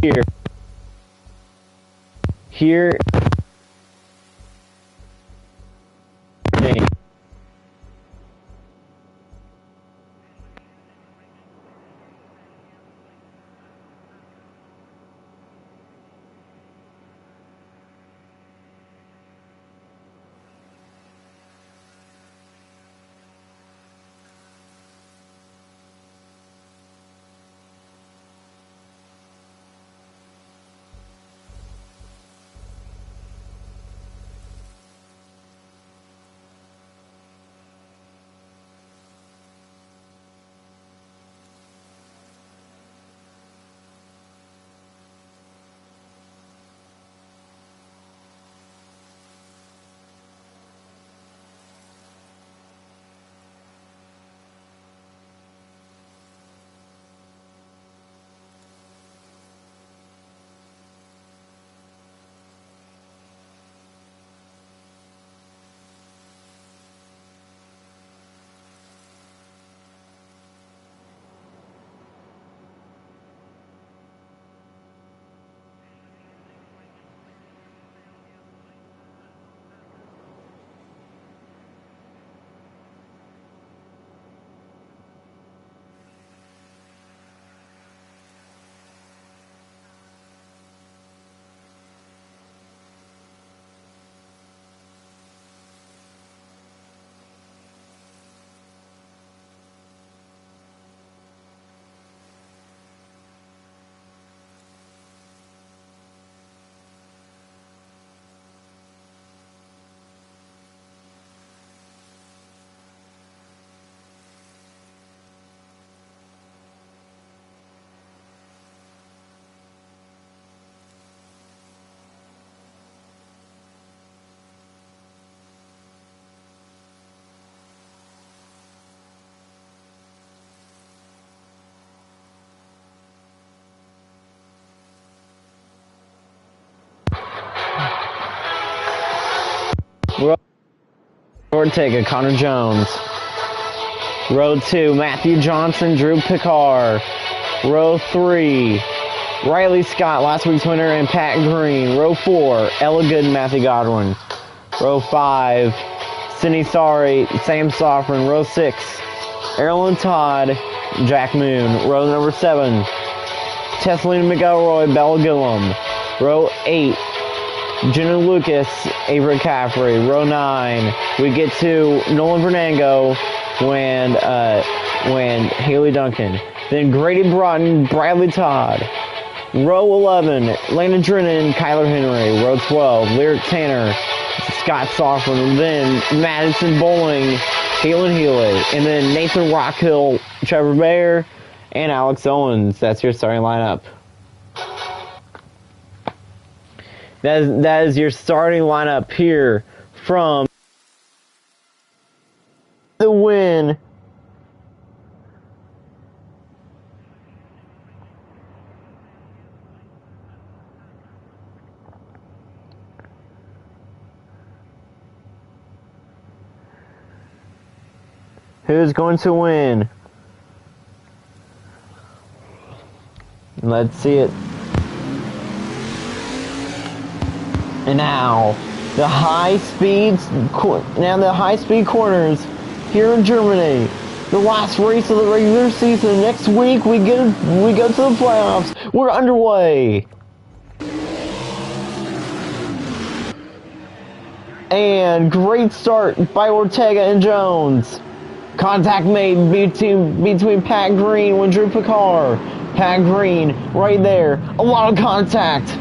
Here. Ortega, Connor Jones. Row 2, Matthew Johnson, Drew Picard. Row 3, Riley Scott, last week's winner, and Pat Green. Row 4, Ella Good and Matthew Godwin. Row 5, Cindy Sari, Sam Soffren. Row 6, Erlen Todd, Jack Moon. Row number 7, Tesselina McElroy, Bella Gillum. Row 8, Jenna Lucas, Avery Caffrey. Row 9, we get to Nolan Vernango when Haley Duncan. Then Grady Broughton, Bradley Todd. Row 11, Landon Drennan, Kyler Henry. Row 12, Lyric Tanner, Scott Soffren. Then Madison Bowling, Halen Healy. And then Nathan Rockhill, Trevor Bayer, and Alex Owens. That's your starting lineup. That is your starting lineup here from the win. Who's going to win? Let's see it. And now the high speed corners here in Germany. The last race of the regular season. Next week we go to the playoffs. We're underway. And great start by Ortega and Jones. Contact made between Pat Green and Drew Picard. Pat Green right there. A lot of contact.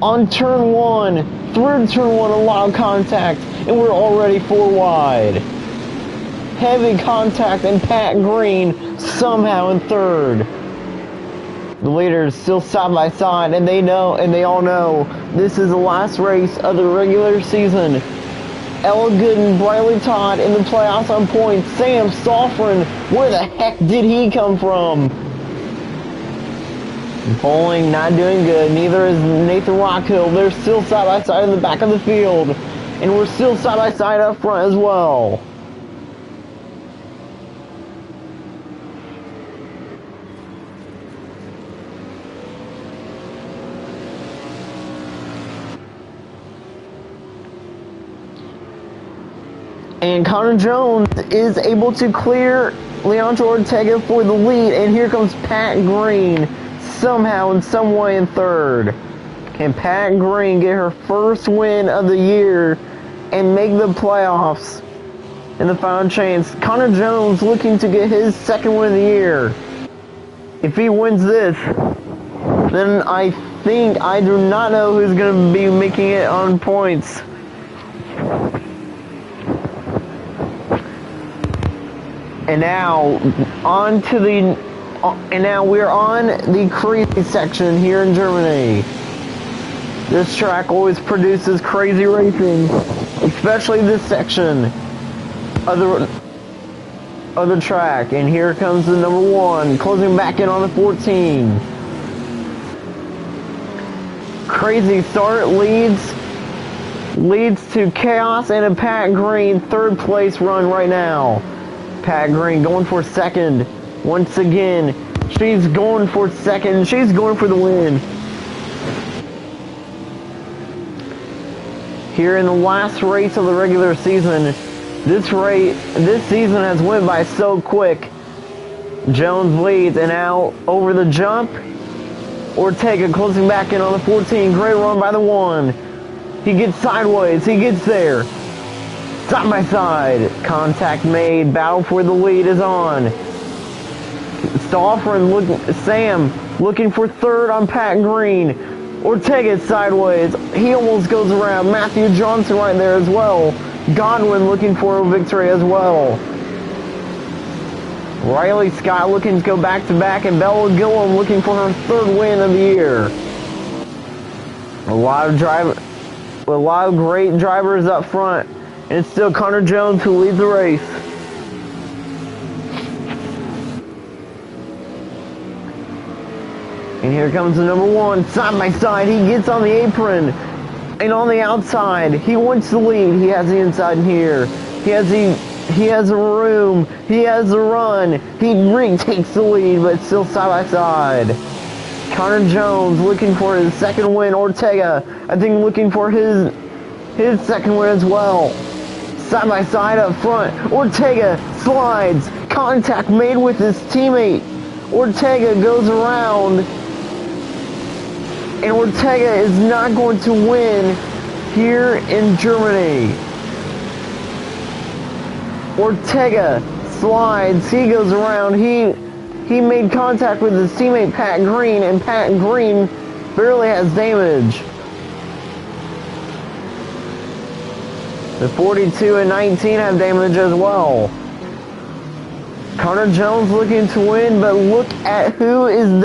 On turn 1, through turn 1, a lot of contact, and we're already 4 wide. Heavy contact, and Pat Green somehow in third. The leaders still side by side, and they all know this is the last race of the regular season. Ella Gooden, Briley Todd in the playoffs on points. Sam Soffren, where the heck did he come from? Bowling not doing good. Neither is Nathan Rockhill. They're still side by side in the back of the field. And we're still side by side up front as well. And Connor Jones is able to clear Leandro Ortega for the lead. And here comes Pat Green somehow in some way in third. Can Pat Green get her first win of the year and make the playoffs in the final chance? Connor Jones looking to get his second win of the year. If he wins this, then I do not know who's going to be making it on points. And now we're on the crazy section here in Germany. This track always produces crazy racing, especially this section of the track. And here comes the number 1, closing back in on the 14. Crazy start leads to chaos and a Pat Green third place run right now. Pat Green going for second once again. She's going for second. She's going for the win. Here in the last race of the regular season, this season has went by so quick. Jones leads, and now over the jump, Ortega closing back in on the 14. Great run by the 1. He gets sideways. He gets there. Side by side. Contact made. Battle for the lead is on. Sam looking for third on Pat Green. Ortega sideways. He almost goes around. Matthew Johnson right there as well. Godwin looking for a victory as well. Riley Scott looking to go back to back, and Bella Gillum looking for her third win of the year. A lot of great drivers up front, and it's still Connor Jones who leads the race. And here comes the number 1, side by side. He gets on the apron and on the outside. He wants the lead. He has the inside in here. He has the room. He has the run. He takes the lead, but still side by side. Connor Jones looking for his second win. Ortega, I think, looking for his second win as well. Side by side up front. Ortega slides. Contact made with his teammate. Ortega goes around. And Ortega is not going to win here in Germany. Ortega slides. He goes around. He made contact with his teammate Pat Green, and Pat Green barely has damage. The 42 and 19 have damage as well. Connor Jones looking to win, but look at who is there.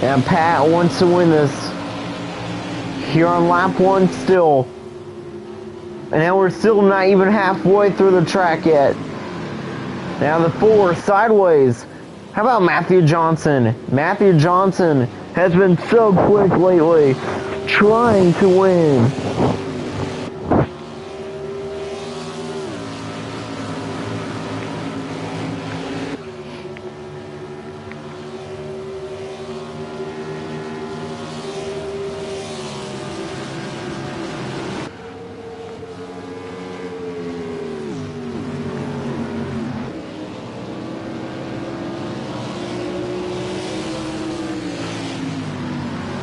And Pat wants to win this. Here on lap 1 still. And now we're still not even halfway through the track yet. Now the 4 sideways. How about Matthew Johnson? Matthew Johnson has been so quick lately, trying to win.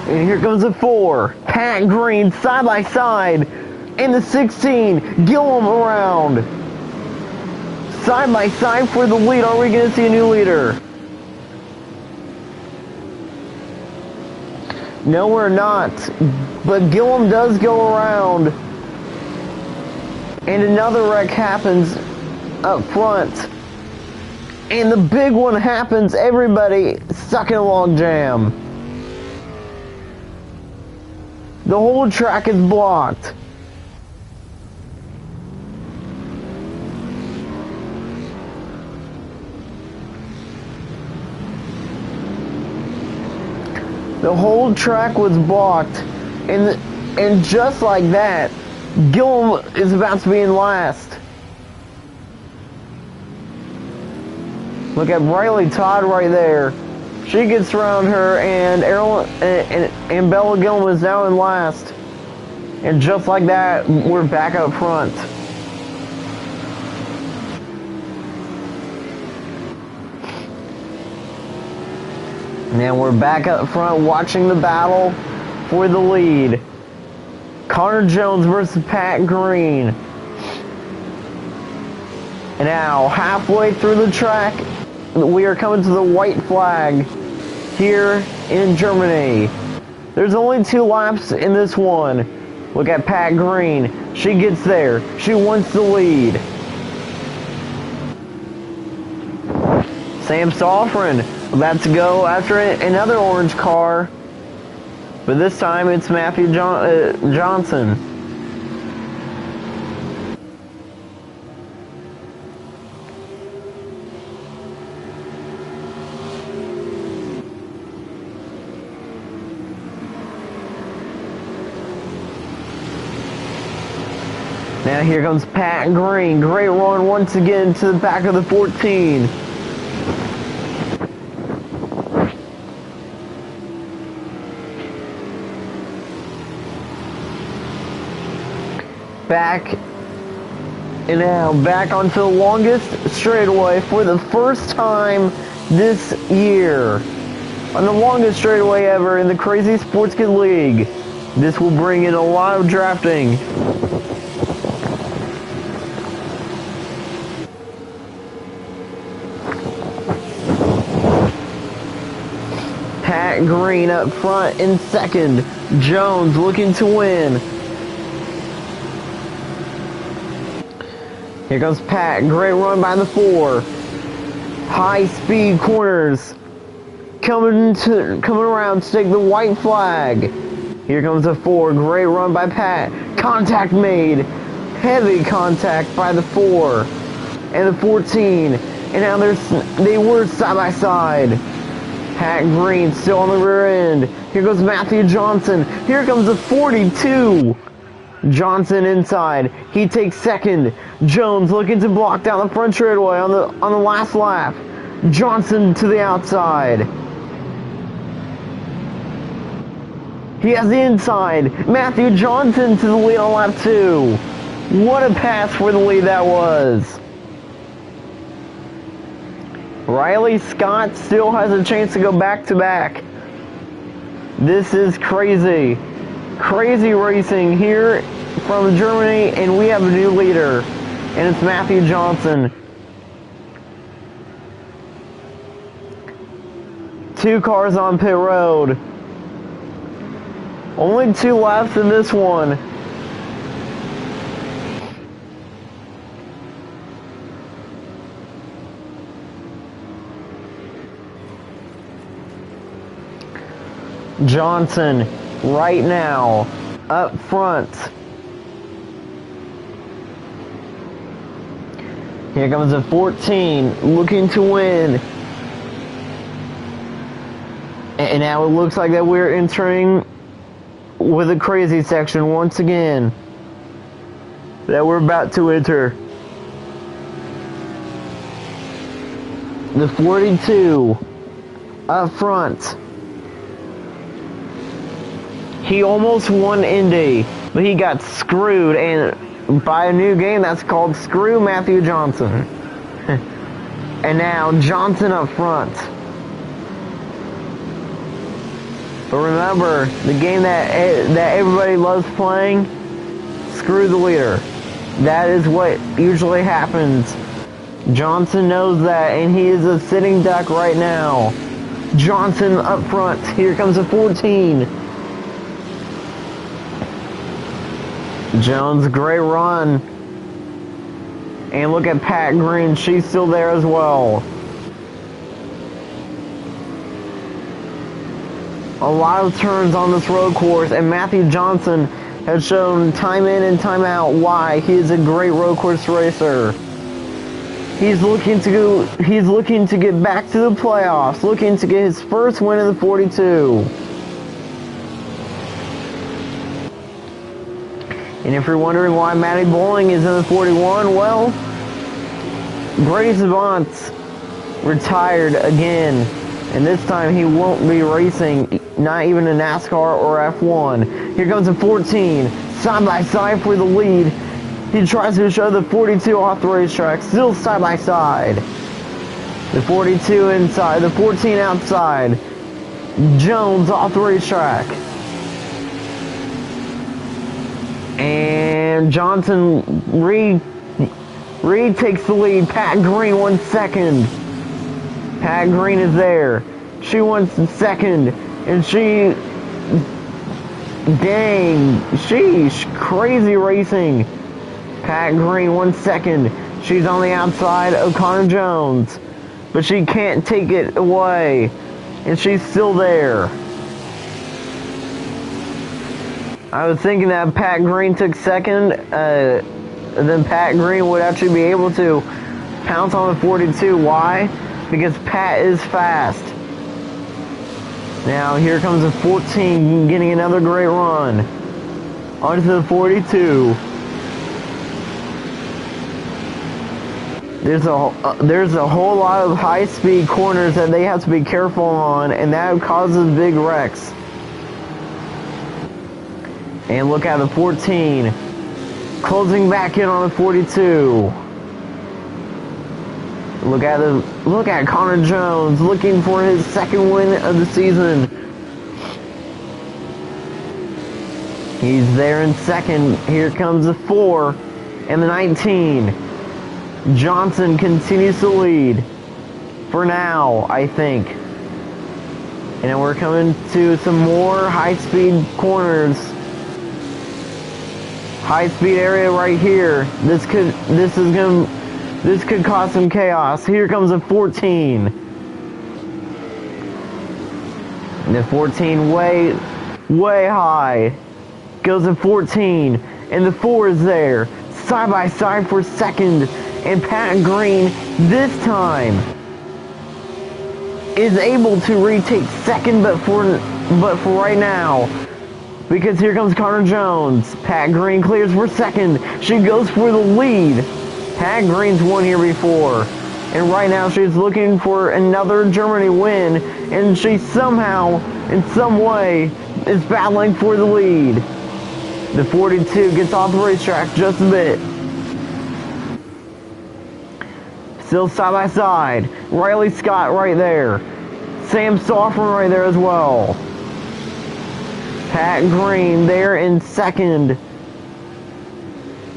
And here comes the 4. Pat Green side by side. And the 16. Gillum around. Side by side for the lead. Are we going to see a new leader? No, we're not. But Gillum does go around. And another wreck happens up front. And the big one happens. Everybody stuck in a log jam. The whole track is blocked. The whole track was blocked, and And just like that, Gillum is about to be in last. Look at Riley Todd right there. She gets around her, and and Bella Gillum is now in last. And just like that, we're back up front. And we're back up front watching the battle for the lead. Connor Jones versus Pat Green. And now, halfway through the track, we are coming to the white flag here in Germany. There's only 2 laps in this one. Look at Pat Green. She gets there. She wants the lead. Sam Stoffren about to go after another orange car. But this time it's Matthew Johnson. Now here comes Pat Green. Great run once again to the back of the 14. Back, and now back onto the longest straightaway for the first time this year. On the longest straightaway ever in the Crazy Sports Kid League. This will bring in a lot of drafting. Pat Green up front in second. Jones looking to win. Here comes Pat. Great run by the 4. High speed corners. Coming around to take the white flag. Here comes the 4. Great run by Pat. Contact made. Heavy contact by the 4 and the 14. And now they were side by side. Pat Green still on the rear end. Here goes Matthew Johnson. Here comes the 42. Johnson inside. He takes second. Jones looking to block down the front straightaway on the last lap. Johnson to the outside. He has the inside. Matthew Johnson to the lead on lap 2. What a pass for the lead that was. Riley Scott still has a chance to go back to back. This is crazy. Crazy racing here from Germany, and we have a new leader, and it's Matthew Johnson. 2 cars on pit road. Only 2 laps in this one. Johnson right now up front. Here comes a 14 looking to win. And now it looks like that we're entering with a crazy section once again. That we're about to enter. The 42 up front. He almost won Indy, but he got screwed, and by a new game that's called Screw Matthew Johnson. And now Johnson up front. But remember, the game that everybody loves playing, screw the leader. That is what usually happens. Johnson knows that, and he is a sitting duck right now. Johnson up front. Here comes a 14. Jones, great run. And look at Pat Green. She's still there as well. A lot of turns on this road course, and Matthew Johnson has shown time in and time out why he is a great road course racer. He's looking to get back to the playoffs, looking to get his first win in the 42. And if you're wondering why Matty Bowling is in the 41, well, Brady Savant's retired again. And this time he won't be racing, not even in NASCAR or F1. Here comes the 14, side by side for the lead. He tries to show the 42 off the racetrack, still side by side. The 42 inside, the 14 outside. Jones off the racetrack. And Johnson Reed takes the lead. Pat Green 1 second. Pat Green is there. She wants second. And she... Dang. Sheesh. Crazy racing. Pat Green 1 second. She's on the outside of Connor Jones. But she can't take it away. And she's still there. I was thinking that Pat Green took second. Then Pat Green would actually be able to pounce on the 42. Why? Because Pat is fast. Now here comes the 14 getting another great run. Onto the 42. There's a whole lot of high-speed corners that they have to be careful on, and that causes big wrecks. And look at the 14. Closing back in on the 42. Look at Connor Jones looking for his second win of the season. He's there in second. Here comes the 4 and the 19. Johnson continues to lead for now, I think. And then we're coming to some more high-speed corners. High-speed area right here. This could cause some chaos. Here comes a 14. And the 14 way high. Goes to 14. And the 4 is there. Side by side for second. And Pat Green, this time, is able to retake second, but for right now, because here comes Connor Jones. Pat Green clears for second. She goes for the lead. Pat Green's won here before, and right now she's looking for another Germany win, and she somehow, in some way, is battling for the lead. The 42 gets off the racetrack just a bit. Still side by side. Riley Scott right there. Sam Softman right there as well. Pat Green there in second.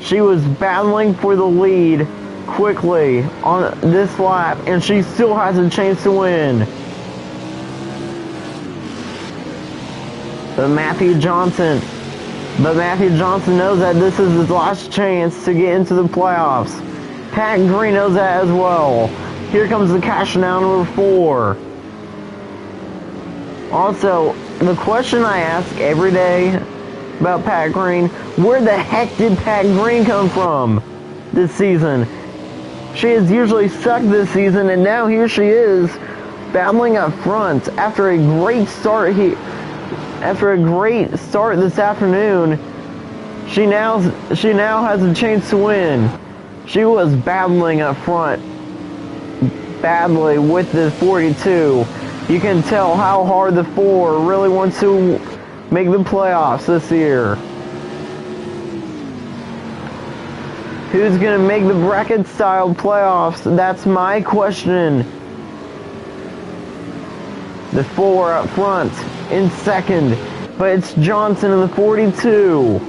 She was battling for the lead quickly on this lap, and she still has a chance to win. But Matthew Johnson knows that this is his last chance to get into the playoffs. Pat Green knows that as well. Here comes the cash now, number 4. Also, the question I ask every day about Pat Green, where the heck did Pat Green come from this season? She has usually sucked this season, and now here she is, battling up front after a great start this afternoon. She now has a chance to win. She was battling up front badly with the 42. You can tell how hard the 4 really wants to make the playoffs this year. Who's going to make the bracket-style playoffs? That's my question. The 4 up front in second, but it's Johnson in the 42.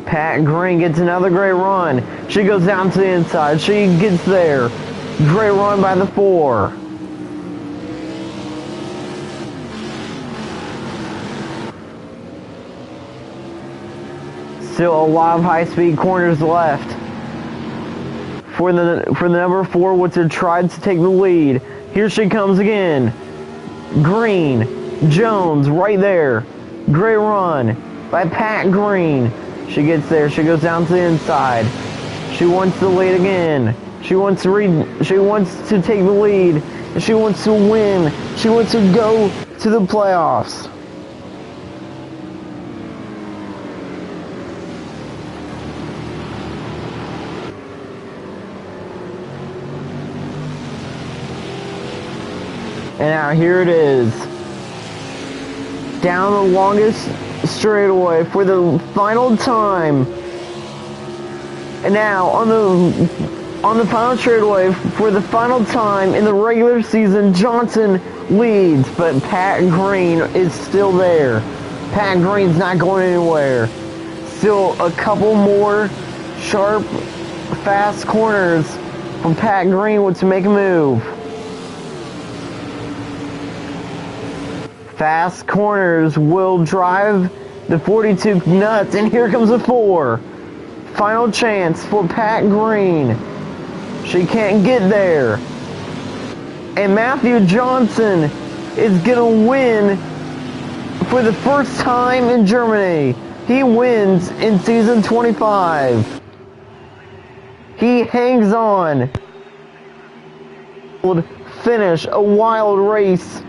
Pat Green gets another great run. She goes down to the inside. She gets there. Great run by the 4. Still a lot of high-speed corners left. For the number 4, which had tried to take the lead. Here she comes again. Green, Jones, right there. Great run by Pat Green. She gets there. She goes down to the inside. She wants the lead again. She wants to take the lead. She wants to win. She wants to go to the playoffs. And now here it is. Down the longest straightaway for the final time. And now on the final straightaway for the final time in the regular season, Johnson leads, but Pat Green is still there. Pat Green's not going anywhere. Still a couple more sharp, fast corners from Pat Greenwood to make a move. Fast corners will drive the 42 nuts, and here comes a 4. Final chance for Pat Green. She can't get there. And Matthew Johnson is going to win for the first time in Germany. He wins in season 25. He hangs on. Finish, a wild race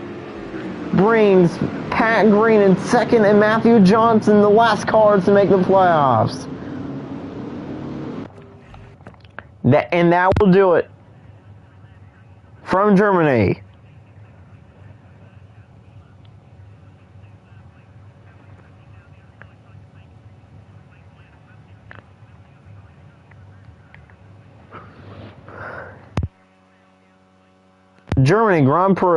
brings Pat Green in second and Matthew Johnson the last cars to make the playoffs. And that will do it from Germany. Germany Grand Prix.